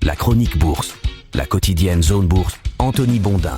La chronique bourse, la quotidienne Zone Bourse, Anthony Bondin.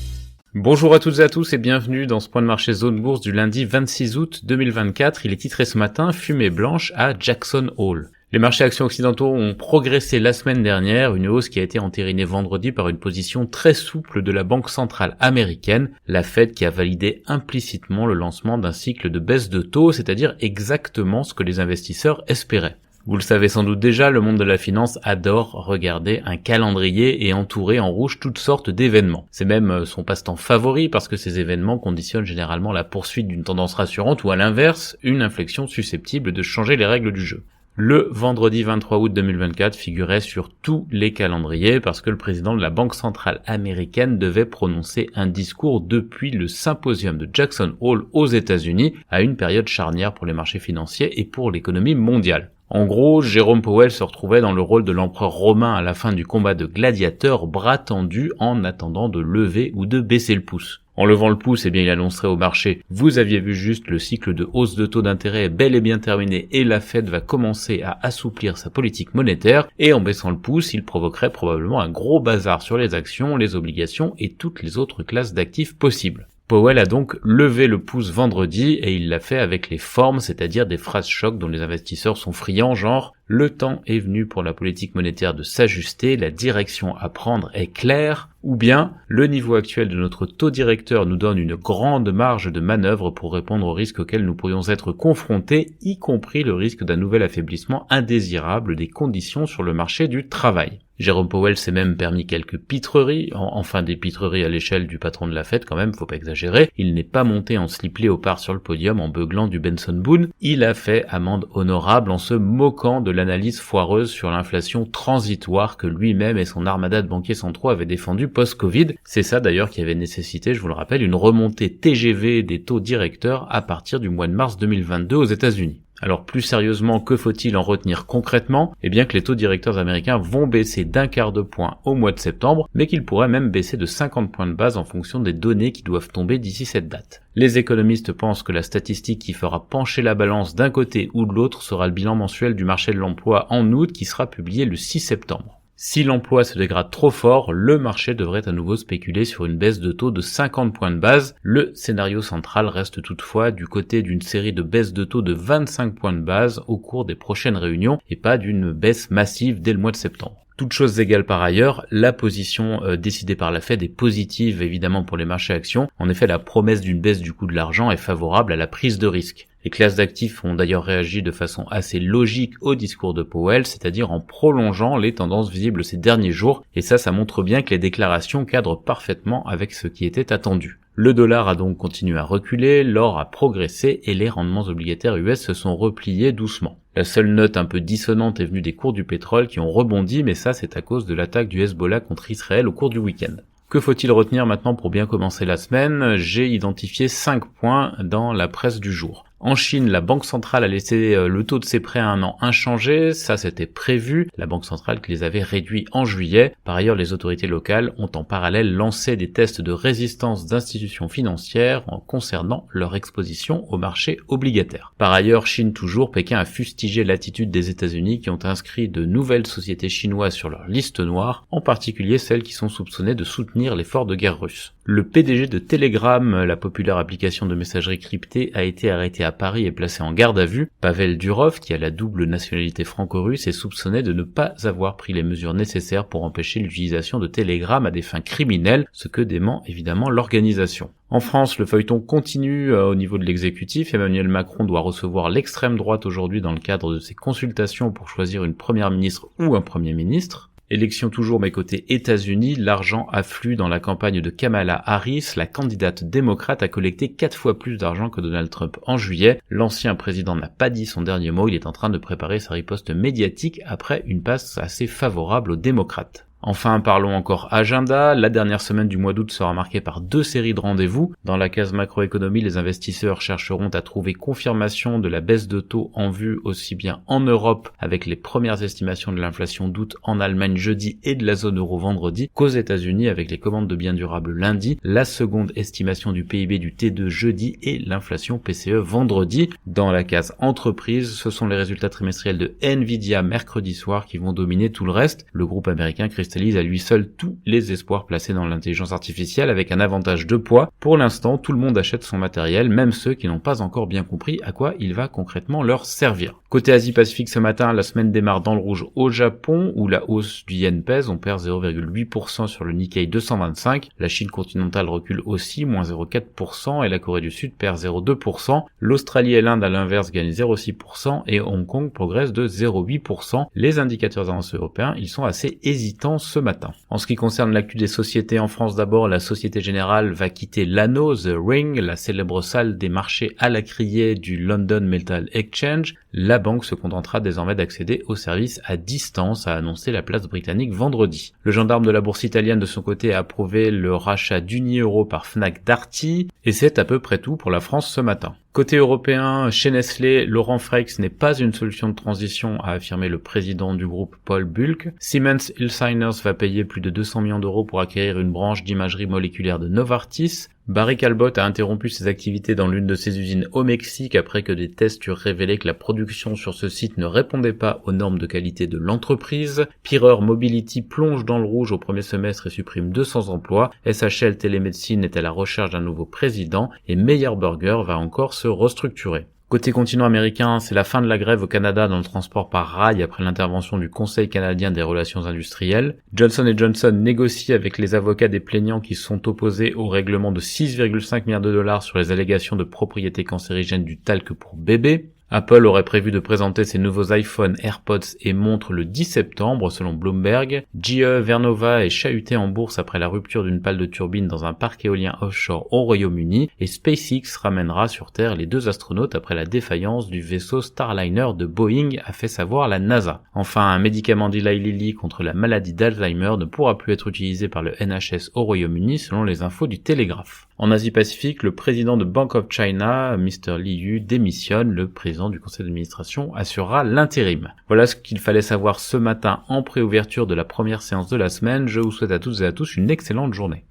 Bonjour à toutes et à tous et bienvenue dans ce point de marché Zone Bourse du lundi 26 août 2024. Il est titré ce matin « Fumée blanche à Jackson Hole ». Les marchés actions occidentaux ont progressé la semaine dernière, une hausse qui a été entérinée vendredi par une position très souple de la Banque centrale américaine, la Fed, qui a validé implicitement le lancement d'un cycle de baisse de taux, c'est-à-dire exactement ce que les investisseurs espéraient. Vous le savez sans doute déjà, le monde de la finance adore regarder un calendrier et entourer en rouge toutes sortes d'événements. C'est même son passe-temps favori parce que ces événements conditionnent généralement la poursuite d'une tendance rassurante ou à l'inverse, une inflexion susceptible de changer les règles du jeu. Le vendredi 23 août 2024 figurait sur tous les calendriers parce que le président de la Banque centrale américaine devait prononcer un discours depuis le symposium de Jackson Hole aux États-Unis à une période charnière pour les marchés financiers et pour l'économie mondiale. En gros, Jérôme Powell se retrouvait dans le rôle de l'empereur romain à la fin du combat de gladiateurs, bras tendus en attendant de lever ou de baisser le pouce. En levant le pouce, il annoncerait au marché « Vous aviez vu juste, le cycle de hausse de taux d'intérêt est bel et bien terminé et la Fed va commencer à assouplir sa politique monétaire » et en baissant le pouce, il provoquerait probablement un gros bazar sur les actions, les obligations et toutes les autres classes d'actifs possibles. Powell a donc levé le pouce vendredi et il l'a fait avec les formes, c'est-à-dire des phrases chocs dont les investisseurs sont friands, genre « Le temps est venu pour la politique monétaire de s'ajuster, la direction à prendre est claire » ou bien « Le niveau actuel de notre taux directeur nous donne une grande marge de manœuvre pour répondre aux risques auxquels nous pourrions être confrontés, y compris le risque d'un nouvel affaiblissement indésirable des conditions sur le marché du travail ». Jérôme Powell s'est même permis quelques pitreries, enfin des pitreries à l'échelle du patron de la Fed quand même, faut pas exagérer. Il n'est pas monté en slip léopard sur le podium en beuglant du Benson Boone, il a fait amende honorable en se moquant de l'analyse foireuse sur l'inflation transitoire que lui-même et son armada de banquiers centraux avaient défendu post-Covid. C'est ça d'ailleurs qui avait nécessité, je vous le rappelle, une remontée TGV des taux directeurs à partir du mois de mars 2022 aux États-Unis. Alors plus sérieusement, que faut-il en retenir concrètement ? Eh bien que les taux directeurs américains vont baisser d'1/4 de point au mois de septembre, mais qu'ils pourraient même baisser de 50 points de base en fonction des données qui doivent tomber d'ici cette date. Les économistes pensent que la statistique qui fera pencher la balance d'un côté ou de l'autre sera le bilan mensuel du marché de l'emploi en août qui sera publié le 6 septembre. Si l'emploi se dégrade trop fort, le marché devrait à nouveau spéculer sur une baisse de taux de 50 points de base. Le scénario central reste toutefois du côté d'une série de baisses de taux de 25 points de base au cours des prochaines réunions et pas d'une baisse massive dès le mois de septembre. Toutes choses égales par ailleurs, la position décidée par la Fed est positive évidemment pour les marchés actions. En effet, la promesse d'une baisse du coût de l'argent est favorable à la prise de risque. Les classes d'actifs ont d'ailleurs réagi de façon assez logique au discours de Powell, c'est-à-dire en prolongeant les tendances visibles ces derniers jours, et ça montre bien que les déclarations cadrent parfaitement avec ce qui était attendu. Le dollar a donc continué à reculer, l'or a progressé et les rendements obligataires US se sont repliés doucement. La seule note un peu dissonante est venue des cours du pétrole qui ont rebondi, mais ça c'est à cause de l'attaque du Hezbollah contre Israël au cours du week-end. Que faut-il retenir maintenant pour bien commencer la semaine ? J'ai identifié 5 points dans la presse du jour. En Chine, la Banque centrale a laissé le taux de ses prêts à 1 an inchangé, ça c'était prévu, la Banque centrale qui les avait réduits en juillet. Par ailleurs, les autorités locales ont en parallèle lancé des tests de résistance d'institutions financières en concernant leur exposition au marché obligataire. Par ailleurs, Chine toujours, Pékin a fustigé l'attitude des États-Unis qui ont inscrit de nouvelles sociétés chinoises sur leur liste noire, en particulier celles qui sont soupçonnées de soutenir l'effort de guerre russe. Le PDG de Telegram, la populaire application de messagerie cryptée, a été arrêté à Paris et placé en garde à vue. Pavel Durov, qui a la double nationalité franco-russe, est soupçonné de ne pas avoir pris les mesures nécessaires pour empêcher l'utilisation de Telegram à des fins criminelles, ce que dément évidemment l'organisation. En France, le feuilleton continue au niveau de l'exécutif. Emmanuel Macron doit recevoir l'extrême droite aujourd'hui dans le cadre de ses consultations pour choisir une première ministre ou un premier ministre. Élection toujours, mais côté États-Unis, l'argent afflue dans la campagne de Kamala Harris. La candidate démocrate a collecté 4 fois plus d'argent que Donald Trump en juillet. L'ancien président n'a pas dit son dernier mot, il est en train de préparer sa riposte médiatique après une passe assez favorable aux démocrates. Enfin, parlons encore agenda. La dernière semaine du mois d'août sera marquée par 2 séries de rendez-vous. Dans la case macroéconomie, les investisseurs chercheront à trouver confirmation de la baisse de taux en vue aussi bien en Europe avec les premières estimations de l'inflation d'août en Allemagne jeudi et de la zone euro vendredi qu'aux États-Unis avec les commandes de biens durables lundi, la seconde estimation du PIB du T2 jeudi et l'inflation PCE vendredi. Dans la case entreprise, ce sont les résultats trimestriels de Nvidia mercredi soir qui vont dominer tout le reste. Le groupe américain Crystal cristallise à lui seul tous les espoirs placés dans l'intelligence artificielle avec un avantage de poids. Pour l'instant, tout le monde achète son matériel, même ceux qui n'ont pas encore bien compris à quoi il va concrètement leur servir. Côté Asie-Pacifique ce matin, la semaine démarre dans le rouge au Japon, où la hausse du yen pèse, on perd 0,8% sur le Nikkei 225, la Chine continentale recule aussi, moins 0,4%, et la Corée du Sud perd 0,2%, l'Australie et l'Inde à l'inverse gagnent 0,6%, et Hong Kong progresse de 0,8%. Les indicateurs avancés européens, ils sont assez hésitants ce matin. En ce qui concerne l'actu des sociétés en France d'abord, la Société Générale va quitter l'anneau, The Ring, la célèbre salle des marchés à la criée du London Metal Exchange. La banque se contentera désormais d'accéder aux services à distance, a annoncé la place britannique vendredi. Le gendarme de la bourse italienne de son côté a approuvé le rachat d'Unioro par Fnac Darty, et c'est à peu près tout pour la France ce matin. Côté européen, chez Nestlé, Laurent Freixe n'est pas une solution de transition, a affirmé le président du groupe Paul Bulck. Siemens Healthineers va payer plus de 200 millions d'euros pour acquérir une branche d'imagerie moléculaire de Novartis. Barry Callebaut a interrompu ses activités dans l'une de ses usines au Mexique après que des tests eurent révélé que la production sur ce site ne répondait pas aux normes de qualité de l'entreprise. Pirer Mobility plonge dans le rouge au premier semestre et supprime 200 emplois. SHL Télémédecine est à la recherche d'un nouveau président et Meyer Burger va encore se restructurer. Côté continent américain, c'est la fin de la grève au Canada dans le transport par rail après l'intervention du Conseil canadien des relations industrielles. Johnson & Johnson négocie avec les avocats des plaignants qui sont opposés au règlement de 6,5 milliards de dollars sur les allégations de propriété cancérigène du talc pour bébés. Apple aurait prévu de présenter ses nouveaux iPhone, AirPods et montres le 10 septembre selon Bloomberg. GE Vernova est chahuté en bourse après la rupture d'une pale de turbine dans un parc éolien offshore au Royaume-Uni et SpaceX ramènera sur Terre les 2 astronautes après la défaillance du vaisseau Starliner de Boeing, a fait savoir la NASA. Enfin, un médicament d'Eli Lilly contre la maladie d'Alzheimer ne pourra plus être utilisé par le NHS au Royaume-Uni selon les infos du Télégraphe. En Asie-Pacifique, le président de Bank of China, Mr. Liu, démissionne. Le président du conseil d'administration assurera l'intérim. Voilà ce qu'il fallait savoir ce matin en préouverture de la première séance de la semaine. Je vous souhaite à toutes et à tous une excellente journée.